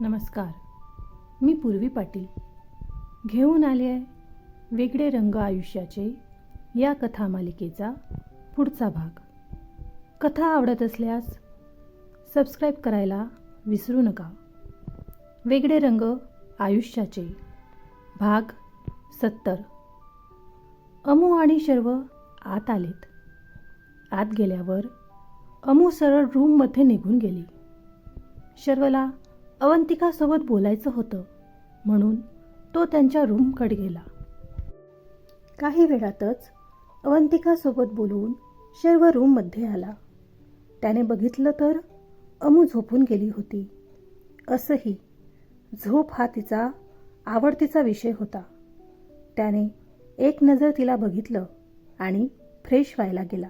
नमस्कार. मी पूर्वी पाटील घेऊन आले आहे वेगळे रंग आयुष्याचे या कथा मालिकेचा पुढचा भाग. कथा आवडत असल्यास सबस्क्राईब करायला विसरू नका. वेगळे रंग आयुष्याचे भाग 70. अमू आणि शर्व आत आलेत. आत गेल्यावर अमू सरळ रूममध्ये निघून गेली. शर्वला अवंतिकासोबत बोलायचं होतं म्हणून तो त्यांच्या रूमकडे गेला. काही वेळातच अवंतिकासोबत बोलून शर्व रूममध्ये आला. त्याने बघितलं तर अमू झोपून गेली होती. असंही झोप हा तिचा आवडतीचा विषय होता. त्याने एक नजर तिला बघितलं आणि फ्रेश व्हायला गेला.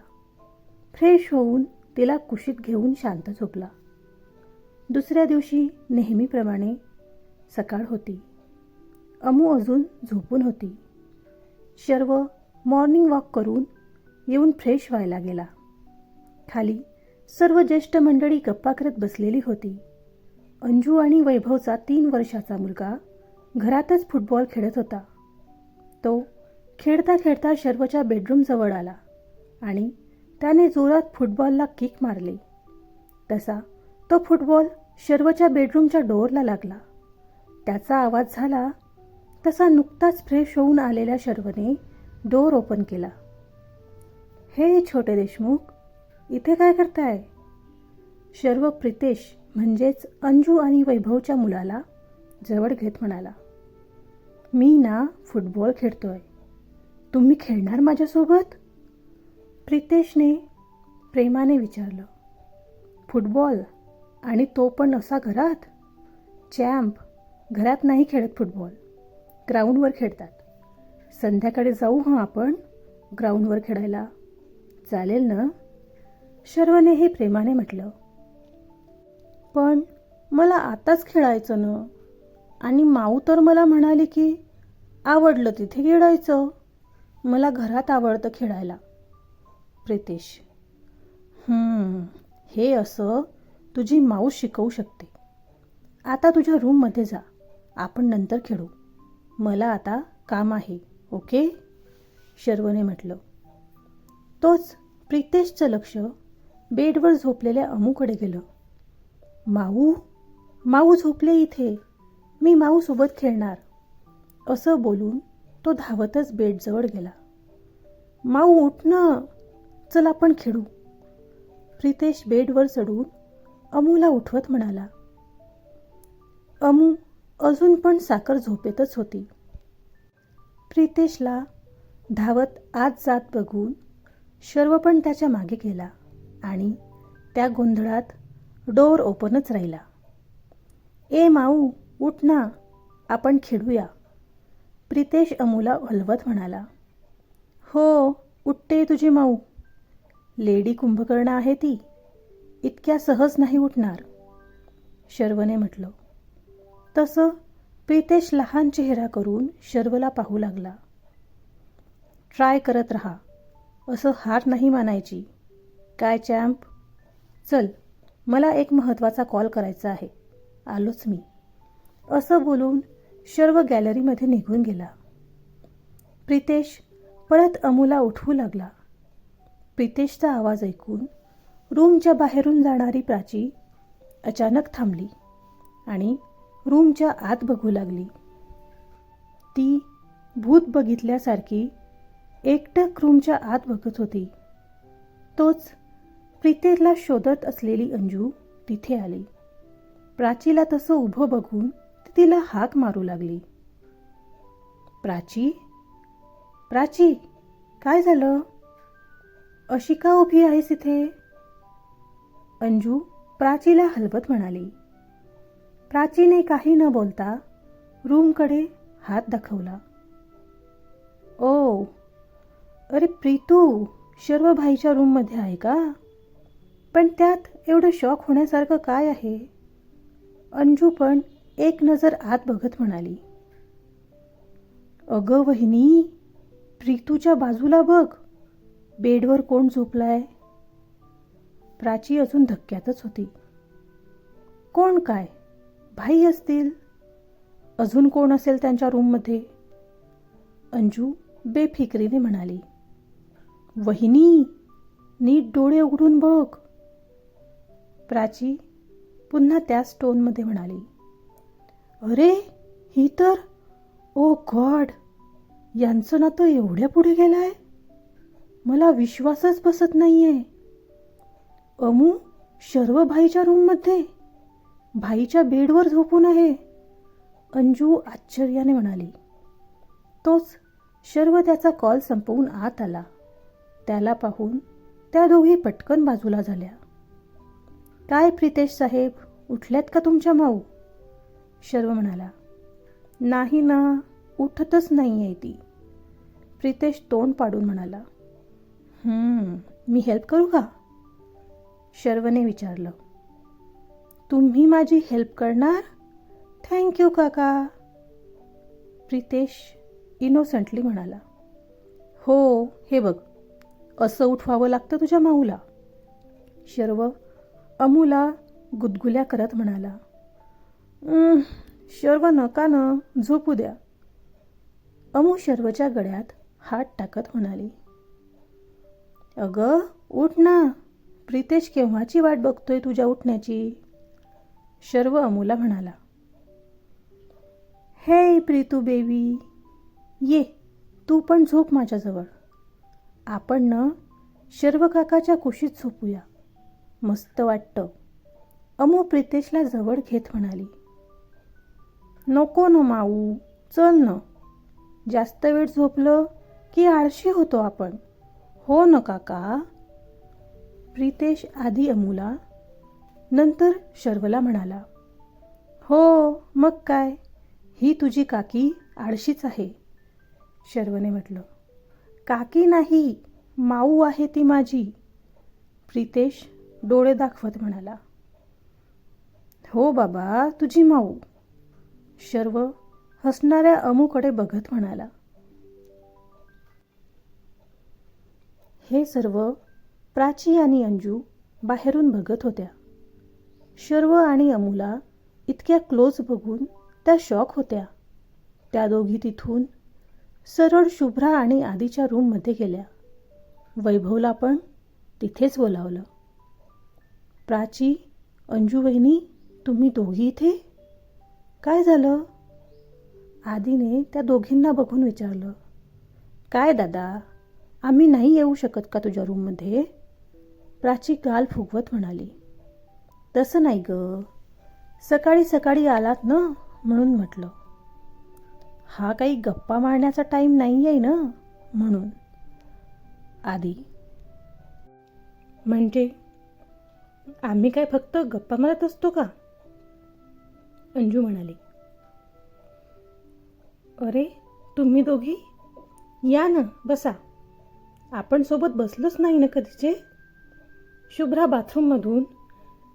फ्रेश होऊन तिला कुशीत घेऊन शांत झोपला. दुसऱ्या दिवशी नेहमीप्रमाणे सकाळ होती. अमू अजून झोपून होती. शर्व मॉर्निंग वॉक करून येऊन फ्रेश व्हायला गेला. खाली सर्व ज्येष्ठ मंडळी गप्पा करत बसलेली होती. अंजू आणि वैभवचा 3 वर्षाचा मुलगा घरातच फुटबॉल खेळत होता. तो खेळता खेळता शर्वच्या बेडरूमजवळ आला आणि त्याने जोरात फुटबॉलला किक मारली. तसा तो फुटबॉल शर्वच्या बेडरूमच्या डोअरला लागला. त्याचा आवाज झाला तसा नुकताच फ्रेश होऊन आलेल्या शर्वने डोअर ओपन केला. हे छोटे देशमुख, इथे काय करताय? शर्व प्रितेश म्हणजेच अंजू आणि वैभवच्या मुलाला जवळ घेत म्हणाला. मी ना फुटबॉल खेळतोय. तुम्ही खेळणार माझ्यासोबत? प्रितेशने प्रेमाने विचारलं. फुटबॉल? आणि तो पण असा घरात? चॅम्प, घरात नाही खेळत फुटबॉल, ग्राउंडवर खेळतात. संध्याकाळी जाऊ आपण ग्राउंडवर खेळायला. चालेल ना? शर्वने हे प्रेमाने म्हटलं. पण मला आताच खेळायचं ना. आणि माऊ तर मला म्हणाली की आवडलं तिथे खेळायचं. मला घरात आवडतं खेळायला. प्रितेश: हे असं तुझी माऊ शिकवू शकते. आता तुझ्या रूममध्ये जा, आपण नंतर खेळू. मला आता काम आहे. ओके? शर्वने म्हटलं. तोच प्रितेशचं लक्ष बेडवर झोपलेल्या अमूकडे गेलं. माऊ झोपले इथे. मी माऊसोबत खेळणार. असं बोलून तो धावतच बेडजवळ गेला. माऊ उठ ना, चल आपण खेळू. प्रितेश बेडवर चढून अमूला उठवत म्हणाला. अमू अजून पण साखर झोपेतच होती. प्रितेशला धावत आत जात बघून शर्व पण त्याच्या मागे गेला आणि त्या गोंधळात डोअर ओपनच राहिला. ए माऊ, उठ ना, आपण खेळूया. प्रितेश अमूला हलवत म्हणाला. हो, उठते तुझी माऊ. लेडी कुंभकर्ण आहे ती, इतक्या सहज नाही उठणार. शर्वने म्हटलं. तसं प्रितेश लहान चेहरा करून शर्वला पाहू लागला. ट्राय करत राहा, असं हार नाही मानायची. काय चॅम्प? चल, मला एक महत्त्वाचा कॉल करायचा आहे. आलोच मी. असं बोलून शर्व गॅलरीमध्ये निघून गेला. प्रितेश परत अमूला उठवू लागला. प्रितेशचा आवाज ऐकून रूमच्या बाहेरून जाणारी प्राची अचानक थांबली आणि रूमच्या आत बघू लागली. ती भूत बघितल्यासारखी एकटक रूमच्या आत बघत होती. तोच प्रितेशला शोधत असलेली अंजू तिथे आली. प्राचीला तसं उभं बघून ती तिला हाक मारू लागली. प्राची, प्राची, काय झालं? अशी का उभी आहेस इथे? अंजू प्राचीला हलवत म्हणाली. प्राचीने काही न बोलता रूमकडे हात दाखवला. ओ, अरे प्रीतू, शर्व भाईच्या रूममध्ये आहे का? पण त्यात एवढं शॉक होण्यासारखं काय आहे? अंजू पण एक नजर आत बघत म्हणाली. अगं वहिनी, प्रीतूच्या बाजूला बघ, बेडवर कोण झोपलाय? प्राची अजून धक्क्यातच होती. कोण काय? भाई असतील. अजून कोण असेल त्यांच्या रूममध्ये? अंजू बेफिक्रीने म्हणाली. वहिनी, नीट डोळे उघडून बघ. प्राची पुन्हा त्याच टोनमध्ये म्हणाली. अरे, ही तर, ओ गॉड, यांचं नातं एवढ्या पुढे गेलंय. मला विश्वासच बसत नाहीये. अमू शर्व भाईच्या रूममध्ये, भाईच्या बेडवर झोपून आहे. अंजू आश्चर्याने म्हणाली. तोच शर्व त्याचा कॉल संपवून आत आला. त्याला पाहून त्या दोघी पटकन बाजूला झाल्या. काय प्रितेश साहेब, उठल्यात का तुमच्या माऊ? शर्व म्हणाला. नाही ना, उठतच नाही आहे ती. प्रितेश तोंड पाडून म्हणाला. मी हेल्प करू का? शर्वने विचारलं. तुम्ही माझी हेल्प करणार? थँक्यू काका. प्रितेश इनोसंटली म्हणाला. हो, हे बघ, असं उठवावं लागतं तुझ्या माऊला. शर्व अमूला गुदगुल्या करत म्हणाला. शर्व नका ना, झोपू द्या. अमू शर्वच्या गळ्यात हात टाकत म्हणाली. अगं उठ ना, प्रितेश केव्हाची वाट बघतोय तुझ्या उठण्याची. शर्व अमूला म्हणाला. हे प्रीतू बेबी, ये तू पण झोप माझ्याजवळ. आपण ना शर्व काकाच्या कुशीत झोपूया, मस्त वाटतं. अमू प्रितेशला जवळ घेत म्हणाली. नको न माऊ, चल न. जास्त वेळ झोपलं की आळशी होतो आपण. हो न काका. प्रितेश आधी अमूला, नंतर शर्वला म्हणाला. हो मग काय, ही तुझी काकी आळशीच आहे. शर्वने म्हटलं. काकी नाही, माऊ आहे ती माझी. प्रितेश डोळे दाखवत म्हणाला. हो बाबा, तुझी माऊ. शर्व हसणाऱ्या अमूकडे बघत म्हणाला. हे सर्व प्राची आणि अंजू बाहेरून बघत होत्या. शर्व आणि अमूला इतक्या क्लोज बघून त्या शॉक होत्या. त्या दोघी तिथून सरळ शुभ्रा आणि आधीच्या रूममध्ये गेल्या. वैभवला पण तिथेच बोलावलं. प्राची, अंजू वहिनी, तुम्ही दोघी इथे? काय झालं? आधीने त्या दोघींना बघून विचारलं. काय दादा, आम्ही नाही येऊ शकत का तुझ्या रूममध्ये? प्राची गाल फुगवत म्हणाली. तसं नाही ग, सकाळी सकाळी आलात ना म्हणून म्हटलं. हा काही गप्पा मारण्याचा टाईम नाही आहे ना, म्हणून. आधी. म्हणजे आम्ही काय फक्त गप्पा मारत असतो का? अंजू म्हणाली. अरे, तुम्ही दोघी या ना, बसा. आपण सोबत बसलोच नाही ना कधीचे. शुभ्रा बाथरूममधून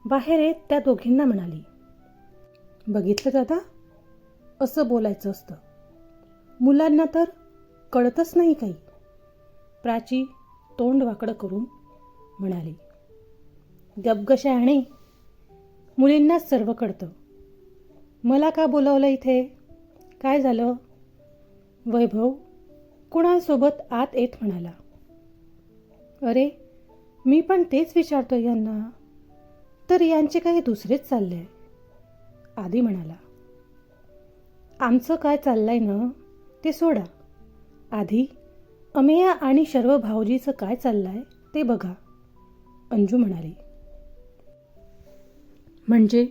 बाहेर येत त्या दोघींना म्हणाली. बघितलं दादा, असं बोलायचं असतं. मुलांना तर कळतच नाही काही. प्राची तोंड वाकडं करून म्हणाली. गपगशाणे, मुलींनाच सर्व कळतं. मला का बोलावलं इथे? काय झालं? वैभव कुणालसोबत आत येत म्हणाला. अरे, मी पण तेच विचारतोय यांना, तर यांचे काही दुसरेच चालले. आधी म्हणाला. आमचं काय चाललंय ना ते सोडा. आधी अमेया आणि शर्व भाऊजीचं काय चाललंय ते बघा. अंजू म्हणाली. म्हणजे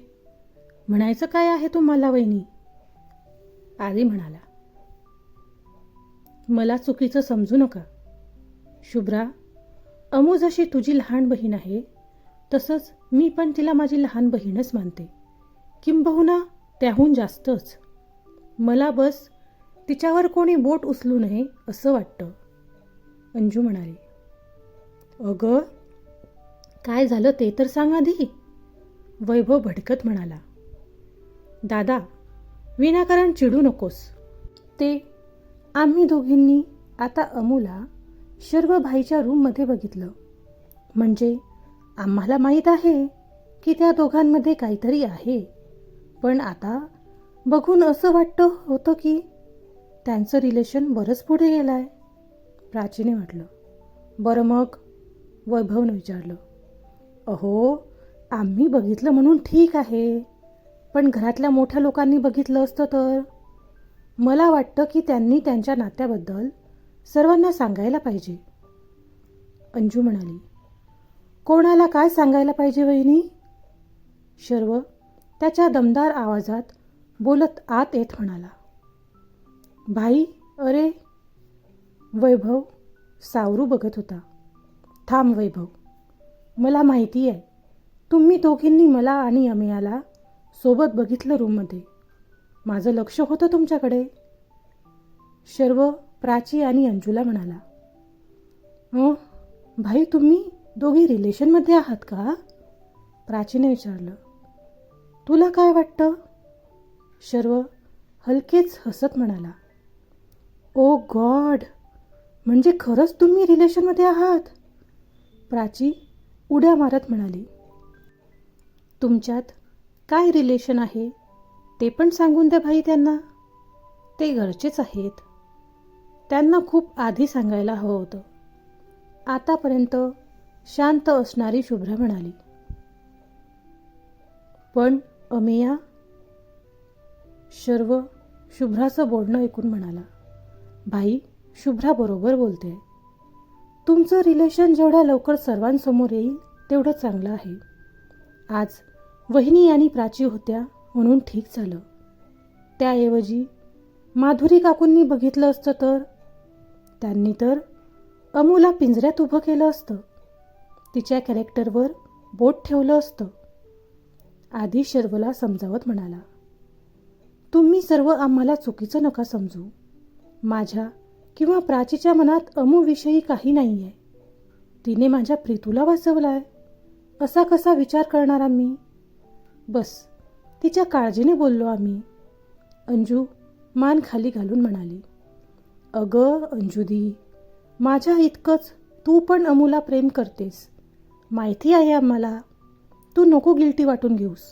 म्हणायचं काय आहे तुम्हाला वहिनी? आधी म्हणाला. मला चुकीचं समजू नका. शुभ्रा, अमू जशी तुझी लहान बहीण आहे, तसंच मी पण तिला माझी लहान बहीणच मानते, किंबहुना त्याहून जास्तच. मला बस तिच्यावर कोणी बोट उचलू नये असं वाटतं. अंजू म्हणाली. अगं, काय झालं ते तर सांग आधी. वैभव भडकत म्हणाला. दादा, विनाकारण चिडू नकोस. ते आम्ही दोघींनी आता अमूला शर्व भाईच्या रूममध्ये बघितलं. म्हणजे आम्हाला माहीत आहे की त्या दोघांमध्ये काहीतरी आहे, पण आता बघून असं वाटतं होतं की त्यांचं रिलेशन बरंच पुढे गेलं आहे. प्राचीने म्हटलं. बरं मग? वैभवनं विचारलं. अहो, आम्ही बघितलं म्हणून ठीक आहे, पण घरातल्या मोठ्या लोकांनी बघितलं असतं तर? मला वाटतं की त्यांनी त्यांच्या नात्याबद्दल सर्वांना सांगायला पाहिजे. अंजू म्हणाली. कोणाला काय सांगायला पाहिजे वहिनी? शर्व त्याच्या दमदार आवाजात बोलत आत येत म्हणाला. भाई, अरे. वैभव सावरू बघत होता. थांब वैभव, मला माहिती आहे तुम्ही दोघींनी मला आणि अमेयाला सोबत बघितलं रूममध्ये. माझं लक्ष होतं तुमच्याकडे. शर्व प्राची आणि अंजूला म्हणाला. भाई, तुम्ही दोघी रिलेशनमध्ये आहात का? प्राचीने विचारलं. तुला काय वाटतं? शर्व हलकेच हसत म्हणाला. ओ गॉड, म्हणजे खरंच तुम्ही रिलेशनमध्ये आहात? प्राची उड्या मारत म्हणाली. तुमच्यात काय रिलेशन आहे ते पण सांगून द्या भाई त्यांना. ते घरचेच आहेत. त्यांना खूप आधी सांगायला हवं होतं. आतापर्यंत शांत असणारी शुभ्रा म्हणाली. पण अमेया? शर्व शुभ्राचं बोलणं ऐकून म्हणाला. भाई, शुभ्रा बरोबर बोलते. तुमचं रिलेशन जेवढ्या लवकर सर्वांसमोर येईल तेवढं चांगलं आहे. आज वहिनी आणि प्राची होत्या म्हणून ठीक झालं. त्याऐवजी माधुरी काकूंनी बघितलं असतं तर? त्यांनी तर अमूला पिंजऱ्यात उभं केलं असतं. तिच्या कॅरेक्टरवर बोट ठेवलं असतं. आधी शर्वला समजावत म्हणाला. तुम्ही सर्व आम्हाला चुकीचं नका समजू. माझ्या किंवा प्राचीच्या मनात अमूविषयी काही नाही आहे. तिने माझ्या प्रीतूला वाचवलाय, असा कसा विचार करणार आम्ही? बस तिच्या काळजीने बोललो आम्ही. अंजू मान खाली घालून म्हणाली. अगं अंजुदी, माझ्या इतकंच तू पण अमूला प्रेम करतेस, माहिती आहे आम्हाला. तू नको गिल्टी वाटून घेऊस.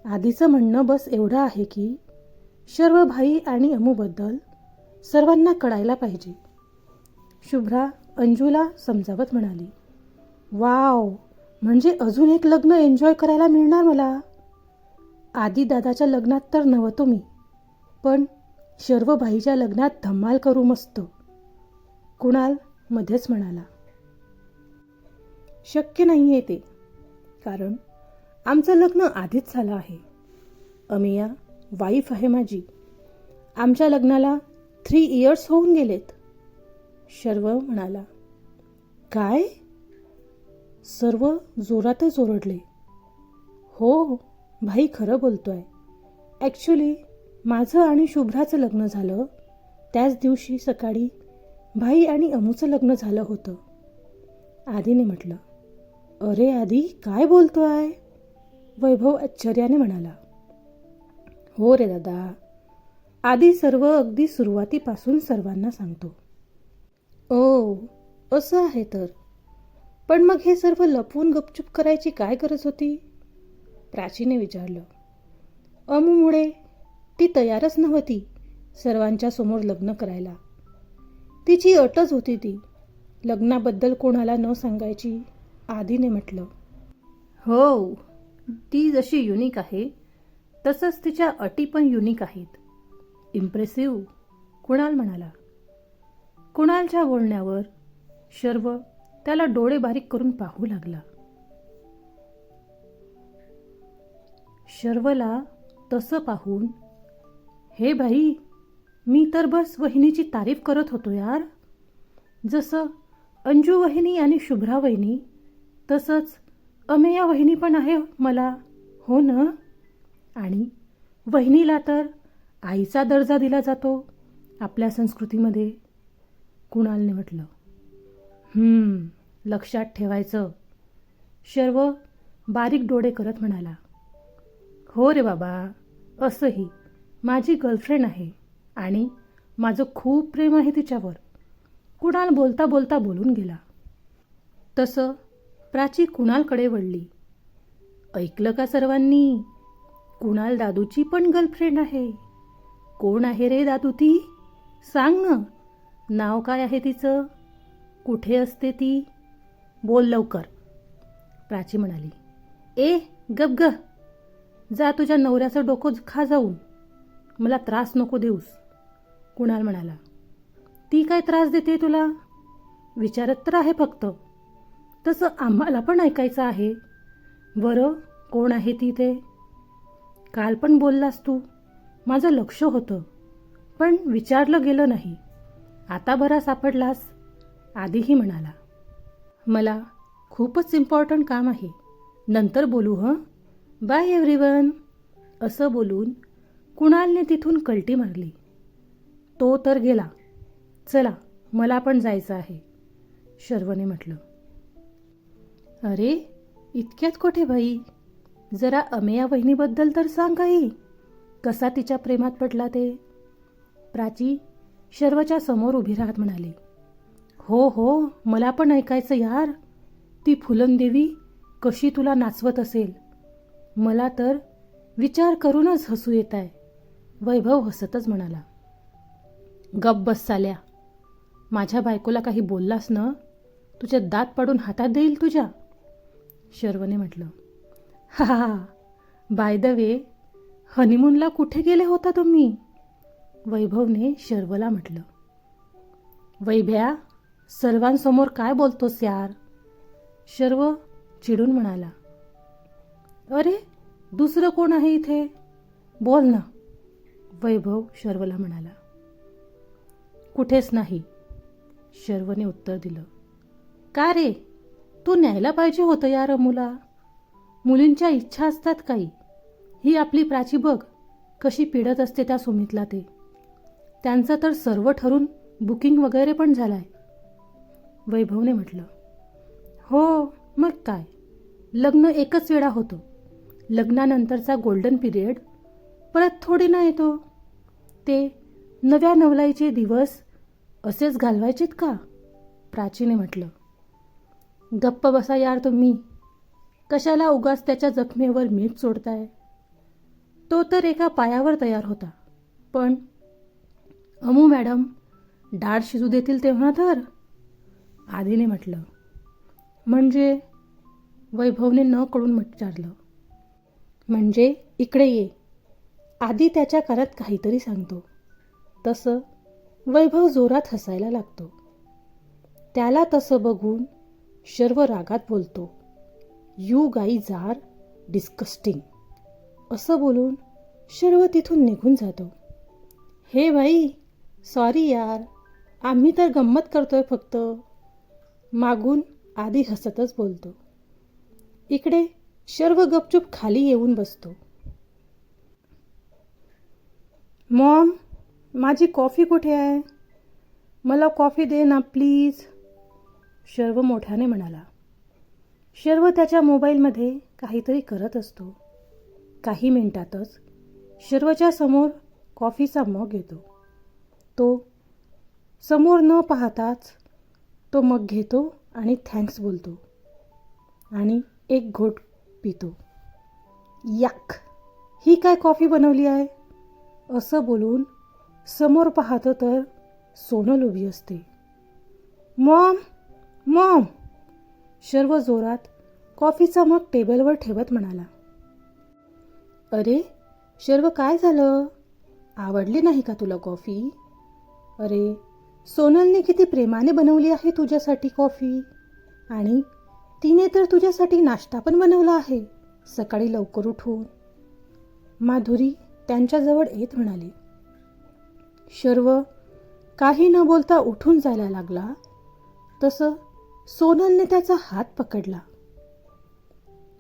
आधीचं म्हणणं बस एवढं आहे की शर्व भाई आणि अमूबद्दल सर्वांना कळायला पाहिजे. शुभ्रा अंजूला समजावत म्हणाली. वाव, म्हणजे अजून एक लग्न एन्जॉय करायला मिळणार मला. आधी दादाच्या लग्नात तर नव्हतो मी, पण शर्व भाईच्या लग्नात धमाल करू मस्त. कुणाल मध्येच म्हणाला. शक्य नाही आहे ते, कारण आमचं लग्न आधीच झालं आहे. अमेया वाईफ आहे माझी. आमच्या लग्नाला 3 इयर्स होऊन गेलेत. शर्व म्हणाला. काय? सर्व जोरातच ओरडले. हो, भाई खरं बोलतोय. ॲक्च्युली माझं आणि शुभ्राचं लग्न झालं त्याच दिवशी सकाळी भाई आणि अमूचं लग्न झालं होतं. आधीने म्हटलं. अरे आधी काय बोलतोय? वैभव आश्चर्याने म्हणाला. हो रे दादा, आधी सर्व अगदी सुरुवातीपासून सर्वांना सांगतो. ओ, असं आहे तर. पण मग हे सर्व लपवून गपचूप करायची काय गरज होती? प्राचीने विचारलं. अमूमुळे ती तयारच नव्हती सर्वांच्या समोर लग्न करायला. तिची अटच होती ती लग्नाबद्दल कोणाला न सांगायची. आधीने म्हटलं. हो, ती जशी युनिक आहे तसंच तिच्या अटी पण युनिक आहेत. इम्प्रेसिव्ह, कुणाल म्हणाला. कुणालच्या बोलण्यावर शर्व त्याला डोळे बारीक करून पाहू लागला. शर्वला तसं पाहून, हे भाई, मी तर बस वहिनीची तारीफ करत होतो यार. जसं अंजू वहिनी आणि शुभ्रा वहिनी, तसंच अमेया वहिनी पण आहे मला, हो ना? आणि वहिनीला तर आईचा दर्जा दिला जातो आपल्या संस्कृतीमध्ये. कुणालने म्हटलं. लक्षात ठेवायचं. शर्व बारीक डोळे करत म्हणाला. हो रे बाबा, असंही माझी गर्लफ्रेंड आहे आणि माझं खूप प्रेम आहे तिच्यावर. कुणाल बोलता बोलता बोलून गेला. तसं प्राची कुणालकडे वळली. ऐकलं का सर्वांनी? कुणाल दादूची पण गर्लफ्रेंड आहे. कोण आहे रे दादू ती? सांग ना. नाव काय आहे तिचं? कुठे असते ती? बोल लवकर. प्राची म्हणाली. ए गप ग. जा तुझ्या नवऱ्याचं डोकं खा जाऊन. मला त्रास नको देऊस. कुणाल म्हणाला. ती काय त्रास देते तुला? विचारत तर आहे फक्त. तसं आम्हाला पण ऐकायचं आहे. बरं कोण आहे ती ते? काल पण बोललास तू. माझं लक्ष होतं पण विचारलं गेलं नाही. आता बरा सापडलास. आधीही म्हणाला. मला खूपच इम्पॉर्टंट काम आहे. नंतर बोलू हं. Bye everyone. असं बोलून कुणालने तिथून कल्टी मारली. तो तर गेला. चला मला पण जायचं आहे, शर्वने म्हटलं. अरे इतक्यात कुठे बाई? जरा अमेया वहिनीबद्दल तर सांग काही. कसा तिच्या प्रेमात पडला ते? प्राची शर्वच्या समोर उभी राहत म्हणाली. हो हो मला पण ऐकायचं यार. ती फुलनदेवी कशी तुला नाचवत असेल. मला तर विचार करूनच हसू येत आहे. वैभव हसतच म्हणाला. गप बस साल्या. माझ्या बायकोला काही बोललास ना तुझे दात पाडून हातात देईल तुझ्या, शर्वने म्हटलं. हा हा. बाय द वे हनीमूनला कुठे गेले होता तुम्ही? वैभवने शर्वला म्हटलं. वैभ्या सर्वांसमोर काय बोलतोस यार, शर्व चिडून म्हणाला. अरे दुसरं कोण आहे इथे? बोल ना, वैभव शर्वला म्हणाला. कुठेच नाही, शर्वने उत्तर दिलं. का रे? तू न्यायला पाहिजे होतं यार अमूला. मुलींच्या इच्छा असतात काही. ही आपली प्राची बघ कशी पिडत असते त्या सुमितला. ते त्यांचं तर सर्व ठरून बुकिंग वगैरे पण झालंय, वैभवने म्हटलं. हो मग काय, लग्न एकच वेळा होतं. लग्नानंतरचा गोल्डन पिरियड परत थोडी ना येतो. ते नव्या नवलाईचे दिवस असेच घालवायचेत का, प्राचीने म्हटलं. गप्प बसा यार तुम्ही. कशाला उगाच त्याच्या जखमेवर मीठ सोडताय. तो तर एका पायावर तयार होता. पण अमू मॅडम डाळ शिजू देतील तेव्हा तर, आधीने म्हटलं. म्हणजे, वैभवने न कळून विचारलं. म्हणजे इकडे ये. आधी त्याच्या कानात काहीतरी सांगतो. तसं वैभव जोरात हसायला लागतो. त्याला तसं बघून शर्व रागात बोलतो. You guys are disgusting. असं बोलून शर्व तिथून निघून जातो. हे भाई सॉरी यार, आम्ही तर गंमत करतोय फक्त, मागून आधी हसतच बोलतो. इकडे शर्व गपचूप खाली येऊन बसतो. मॉम माझी कॉफी कुठे आहे? मला कॉफी दे ना प्लीज, शर्व मोठ्याने म्हणाला. शर्व त्याच्या मोबाईलमध्ये काहीतरी करत असतो. काही मिनिटातच शर्वच्या समोर कॉफीचा मग येतो. तो समोर न पाहताच तो मग घेतो आणि थँक्स बोलतो आणि एक घोट पितो. याक, ही काय कॉफी बनवली आहे, असं बोलून समोर पाहतं तर सोनल उभी असते. मॉम मॉम, शर्व जोरात कॉफीचा मग टेबलवर ठेवत म्हणाला. अरे शर्व काय झालं? आवडली नाही का तुला कॉफी? अरे सोनलने किती प्रेमाने बनवली आहे तुझ्यासाठी कॉफी. आणि तिने तर तुझ्यासाठी नाश्ता पण बनवला आहे सकाळी लवकर उठून, माधुरी त्यांच्याजवळ येत म्हणाली. शर्व काही न बोलता उठून जायला लागला तसं सोनलने त्याचा हात पकडला.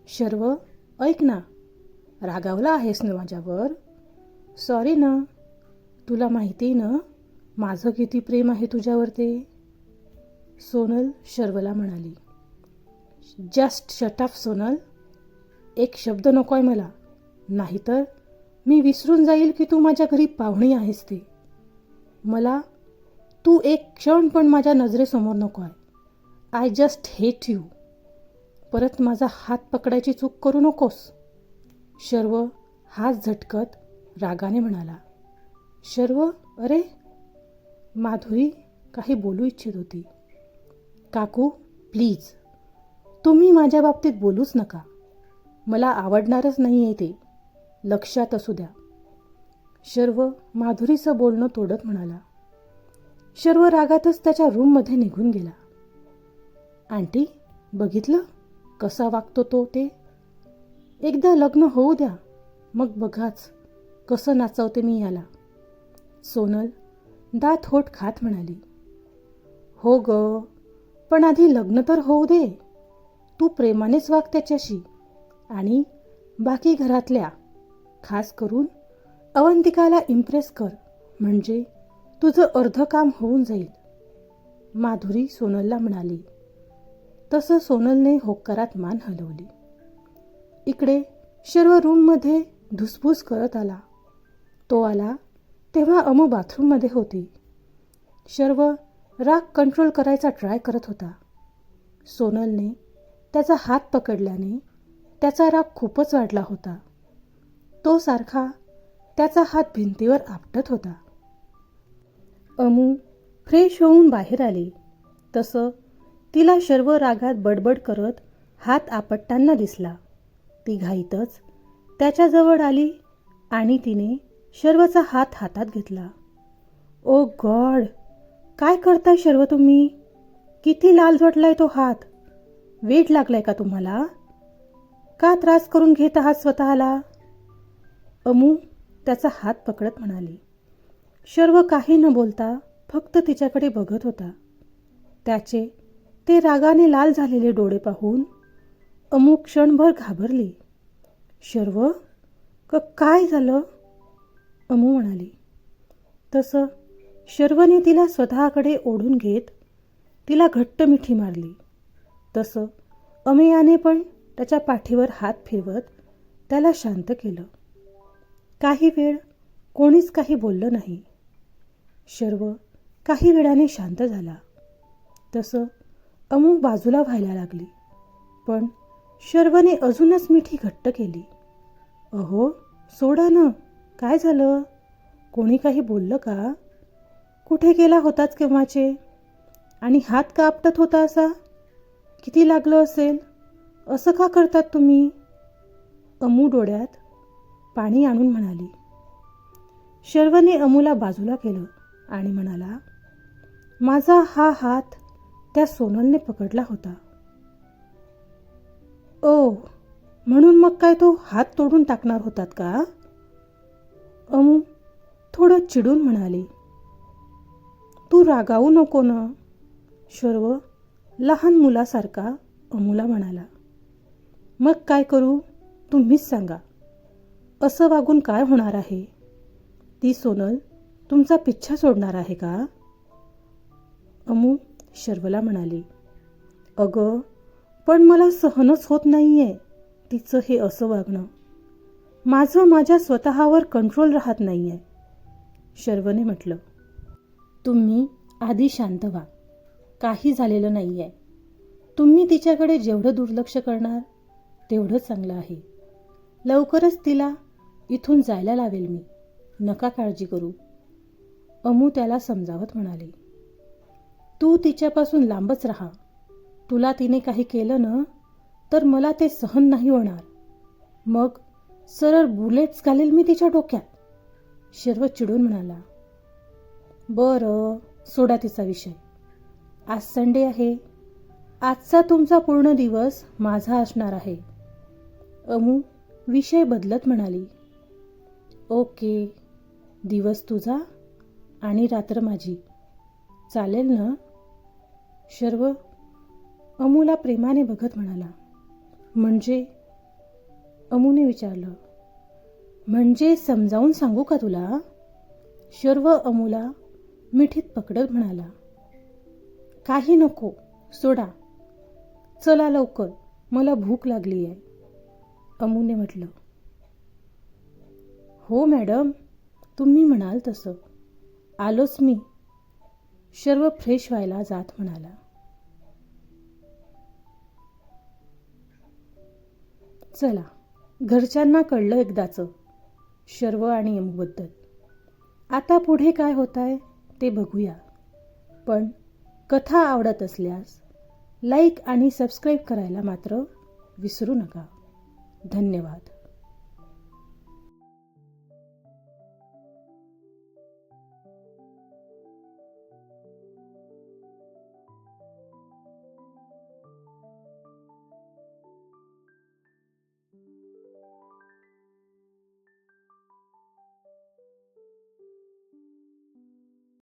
शर्व ऐक ना, रागावला आहेस ना माझ्यावर? सॉरी ना. तुला माहिती ना माझं किती प्रेम आहे तुझ्यावर ते, सोनल शर्वला म्हणाली. Just shut up Sonal. एक शब्द नको आहे मला, नाहीतर मी विसरून जाईल की तू माझ्या घरी पाहुणी आहेस ते. मला तू एक क्षण पण माझ्या नजरेसमोर नको आहे. I just hate you. परत माझा हात पकडायची चूक करू नकोस. शर्व हात झटकत रागाने म्हणाला. शर्व, अरे. माधुरी काही बोलू इच्छित होती. काकू, प्लीज, तुम्ही माझ्या बाबतीत बोलूच नका. मला आवडणारच नाही आहे ते, लक्षात असू द्या. शर्व माधुरीचं बोलणं तोडत म्हणाला. शर्व रागातच त्याच्या रूममध्ये निघून गेला. आंटी, बघितलं कसा वागतो तो ते. एकदा लग्न होऊ द्या, मग बघाच कसं नाचवते मी याला. सोनल दात होट खात म्हणाली. हो ग, पण आधी लग्न तर होऊ दे. तू प्रेमानेच वाग त्याच्याशी आणि बाकी घरातल्या, खास करून अवंतिकाला इम्प्रेस कर, म्हणजे तुझं अर्ध काम होऊन जाईल. माधुरी सोनलला म्हणाली. तसं सोनलने होकारात मान हलवली. इकडे शर्व रूममध्ये धुसफूस करत आला. तो आला तेव्हा अमू बाथरूममध्ये होती. शर्व राग कंट्रोल करायचा ट्राय करत होता. सोनलने त्याचा हात पकडल्याने त्याचा राग खूपच वाढला होता. तो सारखा त्याचा हात भिंतीवर आपटत होता. अमू फ्रेश होऊन बाहेर आली. तसं तिला शर्व रागात बडबड करत हात आपटताना दिसला. ती घाईतच त्याच्याजवळ आली आणि तिने शर्वचा हात हातात घेतला. ओ गॉड, काय करताय शर्व तुम्ही? किती लाल झोटलाय तो हात. वेड लागलाय का तुम्हाला? का त्रास करून घेत आहात स्वतःला? अमू त्याचा हात पकडत म्हणाली. शर्व काही न बोलता फक्त तिच्याकडे बघत होता. त्याचे ते रागाने लाल झालेले डोळे पाहून अमू क्षणभर घाबरली. शर्व, काय झालं? अमू म्हणाली. तसं शर्वने तिला स्वतःकडे ओढून घेत तिला घट्ट मिठी मारली. तसं अमेयाने पण त्याच्या पाठीवर हात फिरवत त्याला शांत केलं. काही वेळ कोणीच काही बोललं नाही. शर्व काही वेळाने शांत झाला. तसं अमू बाजूला व्हायला लागली. पण शर्वने अजूनच मिठी घट्ट केली. अहो, सोडा ना. काय झालं? कोणी काही बोललं का? कुठे गेला होताच केव्हाचे? आणि हात का आपटत होता असा? किती लागलं असेल? असं का करतात तुम्ही? अमू डोळ्यात पाणी आणून म्हणाली. शर्वने अमूला बाजूला केलं आणि म्हणाला, माझा हा हात त्या सोनलने पकडला होता. ओ, म्हणून मग काय तो हात तोडून टाकणार होतात का? अमू थोडं चिडून म्हणाली. तू रागावू नको ना. शर्व लहान मुलासारखा अमूला म्हणाला. मग काय करू? तुम्हीच सांगा. असं वागून काय होणार आहे? ती सोनल तुमचा पिच्छा सोडणार आहे का? अमू शर्वला म्हणाली. अगं, पण मला सहनच होत नाहीये तिचं हे असं वागणं. माझं माझ्या स्वतःवर कंट्रोल राहत नाहीये. शर्वने म्हटलं. तुम्ही आधी शांत व्हा. काही झालेलं नाहीये. तुम्ही तिच्याकडे जेवढं दुर्लक्ष करणार तेवढं चांगलं आहे. लवकरच तिला इथून जायला लावेल मी. नका काळजी करू. अमू त्याला समजावत म्हणाली. तू तिच्यापासून लांबच राहा. तुला तिने काही केलं ना तर मला ते सहन नाही होणार. मग सरळ बुलेट्स घालेल मी तिच्या डोक्यात. शर्व चिडून म्हणाला. बरं, सोडा तिचा विषय. आज संडे आहे. आजचा तुमचा पूर्ण दिवस माझा असणार आहे. अमू विषय बदलत म्हणाली. ओके, दिवस तुझा आणि रात्र माझी. चालेल ना? शर्व अमूला प्रेमाने बघत म्हणाला. म्हणजे? अमूने विचारलं. म्हणजे समजावून सांगू का तुला? शर्व अमूला मिठीत पकडत म्हणाला. काही नको, सोडा. चला लवकर, मला भूक लागली आहे. अमूने म्हटलं. हो मॅडम, तुम्ही म्हणाल तसं. आलोच मी. शर्व फ्रेश व्हायला जात म्हणाला. चला, घरच्यांना कळलं एकदाचं. शर्व आणि यमूबद्दल. आता पुढे काय होत आहे ते बघूया. पण कथा आवडत असल्यास लाईक आणि सबस्क्राईब करायला मात्र विसरू नका. धन्यवाद.